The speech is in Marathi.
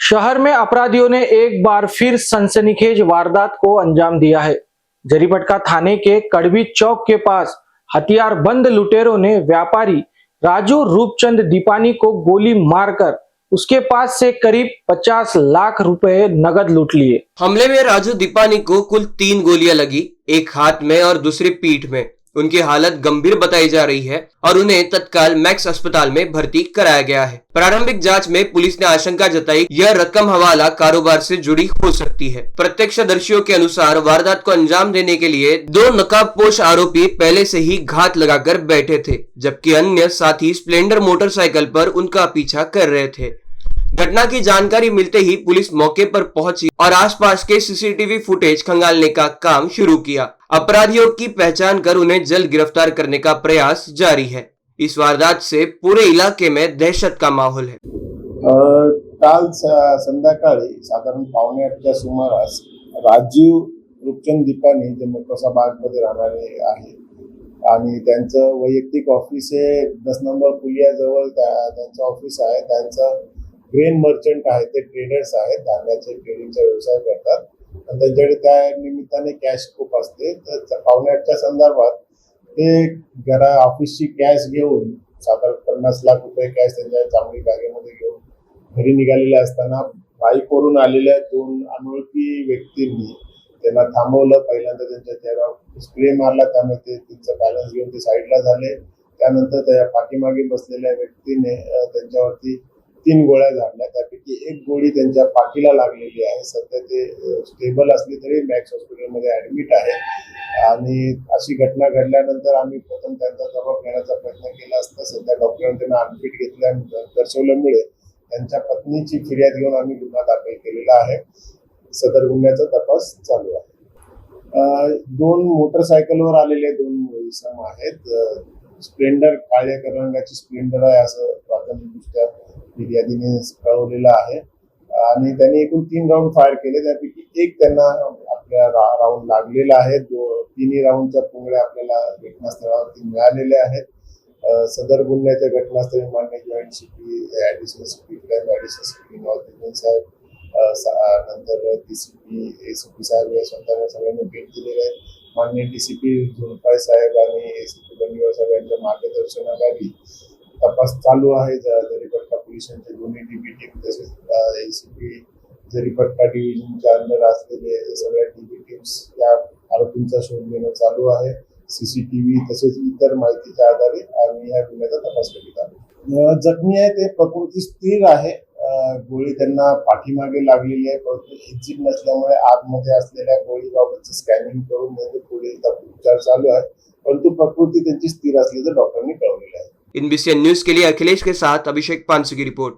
शहर में अपराधियों ने एक बार फिर सनसनीखेज वारदात को अंजाम दिया है। जरीपटका थाने के कड़वी चौक के पास हथियारबंद लुटेरों ने व्यापारी राजू रूपचंद दीपानी को गोली मारकर उसके पास से करीब 50 लाख रुपए नगद लूट लिए। हमले में राजू दीपानी को कुल 3 गोलियां लगी, एक हाथ में और दूसरी पीठ में। उनकी हालत गंभीर बताई जा रही है और उन्हें तत्काल मैक्स अस्पताल में भर्ती कराया गया है। प्रारंभिक जांच में पुलिस ने आशंका जताई यह रकम हवाला कारोबार से जुड़ी हो सकती है। प्रत्यक्षदर्शियों के अनुसार वारदात को अंजाम देने के लिए 2 नकाबपोश आरोपी पहले से ही घात लगाकर बैठे थे, जबकि अन्य साथी स्प्लेंडर मोटरसाइकिल पर उनका पीछा कर रहे थे। घटना की जानकारी मिलते ही पुलिस मौके पर पहुंची और आसपास के सीसीटीवी फुटेज खंगालने का काम शुरू किया। अपराधियों की पहचान कर उन्हें जल्द गिरफ्तार करने का प्रयास जारी है। इस वारदात से पूरे इलाके में दहशत का माहौल है। काल संध्याकाळी साधारण 7:45च्या सुमारास राजीव रूपचंद दीपानी जे मोकोसा बागमध्ये राहणारे आहे आणि त्यांचं वैयक्तिक ऑफिस आहे 10 नंबर पुलियाजवळ त्यांचं ऑफिस आहे। त्यांचं ग्रेन मर्चंट आहे, ते ट्रेडर्स आहेत, धान्याचे ट्रेडिंगचा व्यवसाय करतात आणि त्यांच्याकडे त्या निमित्ताने कॅश खूप असते। तर 7:45च्या संदर्भात ते ऑफिसची कॅश घेऊन साधारण 50 लाख रुपये कॅश त्यांच्या चांगली बॅगेमध्ये घेऊन घरी निघालेले असताना बाईकवरून आलेल्या 2 अनोळखी व्यक्तींनी त्यांना थांबवलं। पहिल्यांदा त्यांच्या चेहऱ्यावर स्प्रे मारला, त्यामुळे ते त्यांचा बॅलन्स घेऊन ते साईडला झाले। त्यानंतर त्या पाठीमागे बसलेल्या व्यक्तीने त्यांच्यावरती 3 गोळ्या झाडल्या, त्यापैकी 1 गोळी त्यांच्या पाठीला लागलेली आहे। सध्या ते स्टेबल असले तरी मॅक्स हॉस्पिटलमध्ये ऍडमिट आहे आणि अशी घटना घडल्यानंतर आम्ही प्रथम त्यांचा जबाब घेण्याचा प्रयत्न केला असता सध्या डॉक्टरांनी त्यांना अनफिट दर्शवल्यामुळे त्यांच्या पत्नीची फिर्याद घेऊन आम्ही गुन्हा दाखल केलेला आहे। सदर गुन्ह्याचा तपास चालू आहे। 2 मोटरसायकलवर आलेले 2 इसम आहेत। स्प्लेंडर काळ्या रंगाची स्प्लेंडर आहे असं प्राथमिकदृष्ट्या फिर्यादीने कळवलेलं आहे आणि त्यांनी एकूण 3 राऊंड फायर केले, त्यापैकी 1 त्यांना आपल्या राऊंड लागलेला आहे। 3 राऊंडच्या पुंगळ्या आपल्याला घटनास्थळावरती मिळालेल्या आहेत। सदर गुन्ह्याच्या घटनास्थळी मान्य joint CP, additional CP crime, additional CP north Indian साहेब, नंतर डीसीपी, एसीपी साहेब या स्वतःने सगळ्यांनी भेट दिलेली आहे। मान्य डीसीपी झुलफाय साहेब आणि एसीपी बंडीवर साहेब यांच्या मार्गदर्शनाखाली तपास चालू आहे। जरीपटका पोलिसांचे दोन्ही डीबी टीम तसेच एसीपी जरीपटका डिव्हिजनच्या अंडर असलेले सगळ्या डीबी टीम्स या आरोपींचा शोध घेणं चालू आहे। सीसीटीव्ही तसेच इतर माहितीच्या आधारे आम्ही या गुन्ह्याचा तपास करीत आहोत। जखमी आहे ते प्रकृती स्थिर आहे। गोळी त्यांना पाठीमागे लागलेली आहे, परंतु एक्झिट नसल्यामुळे आतमध्ये असलेल्या गोळीबाबतचं स्कॅनिंग करून म्हणजे पुढील उपचार चालू आहे, परंतु प्रकृती त्यांची स्थिर असल्याचं डॉक्टरांनी कळवलेलं आहे। INBCN न्यूज के लिए अखिलेश के साथ अभिषेक पानसु की रिपोर्ट।